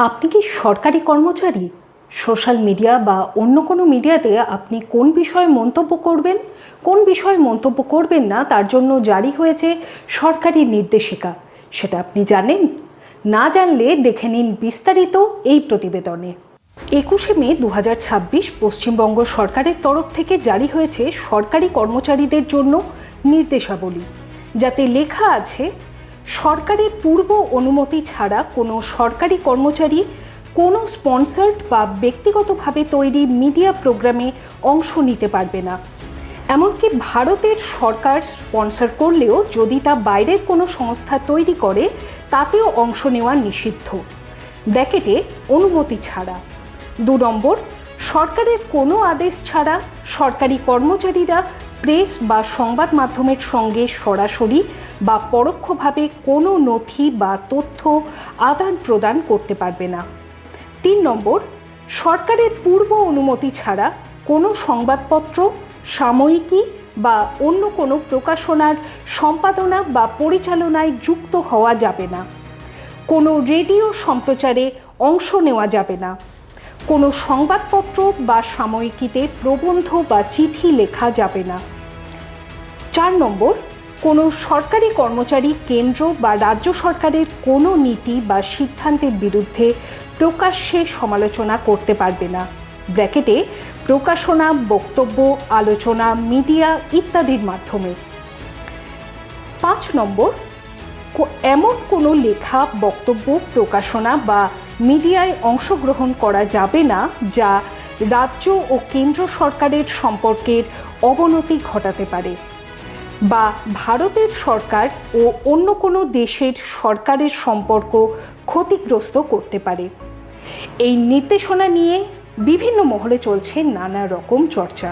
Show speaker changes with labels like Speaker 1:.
Speaker 1: আপনি কি সরকারি কর্মচারী? সোশ্যাল মিডিয়া বা অন্য কোনো মিডিয়াতে আপনি কোন বিষয়ে মন্তব্য করবেন, কোন বিষয়ে মন্তব্য করবেন না তার জন্য জারি হয়েছে সরকারি নির্দেশিকা। সেটা আপনি জানেন? না জানলে দেখে নিন বিস্তারিত এই প্রতিবেদনে। 21শে মে 2026 পশ্চিমবঙ্গ সরকারের তরফ থেকে জারি হয়েছে সরকারি কর্মচারীদের জন্য নির্দেশাবলী, যাতে লেখা আছে সরকারি পূর্ব অনুমতি ছাড়া কোনো সরকারি কর্মচারী কোনো স্পন্সার্ড বা ব্যক্তিগতভাবে তৈরি মিডিয়া প্রোগ্রামে অংশ নিতে পারবে না। এমনকি ভারতের সরকার স্পন্সর করলেও যদি তা বাইরের কোনো সংস্থা তৈরি করে তাতেও অংশ নেওয়া নিষিদ্ধ, ব্র্যাকেটে অনুমতি ছাড়া। 2 নম্বর, সরকারের কোনো আদেশ ছাড়া সরকারি কর্মচারীরা প্রেস বা সংবাদ মাধ্যমের সঙ্গে সরাসরি বা পরোক্ষভাবে কোনো নথি বা তথ্য আদান প্রদান করতে পারবে না। 3 নম্বর, সরকারের পূর্ব অনুমতি ছাড়া কোনো সংবাদপত্র, সাময়িকী বা অন্য কোনো প্রকাশনার সম্পাদনা বা পরিচালনায় যুক্ত হওয়া যাবে না। কোনো রেডিও সম্প্রচারে অংশ নেওয়া যাবে না। কোনো সংবাদপত্র বা সাময়িকীতে প্রবন্ধ বা চিঠি লেখা যাবে না। 4 নম্বর, কোনো সরকারি কর্মচারী কেন্দ্র বা রাজ্য সরকারের কোনো নীতি বা সিদ্ধান্তের বিরুদ্ধে প্রকাশ্যে সমালোচনা করতে পারবে না, ব্র্যাকেটে প্রকাশনা, বক্তব্য, আলোচনা, মিডিয়া ইত্যাদির মাধ্যমে। 5 নম্বর, এমন কোনো লেখা, বক্তব্য, প্রকাশনা বা মিডিয়ায় অংশগ্রহণ করা যাবে না যা রাজ্য ও কেন্দ্র সরকারের সম্পর্কের অবনতি ঘটাতে পারে বা ভারতের সরকার ও অন্য কোনো দেশের সরকারের সম্পর্ক ক্ষতিগ্রস্ত করতে পারে। এই নির্দেশনা নিয়ে বিভিন্ন মহলে চলছে নানা রকম চর্চা।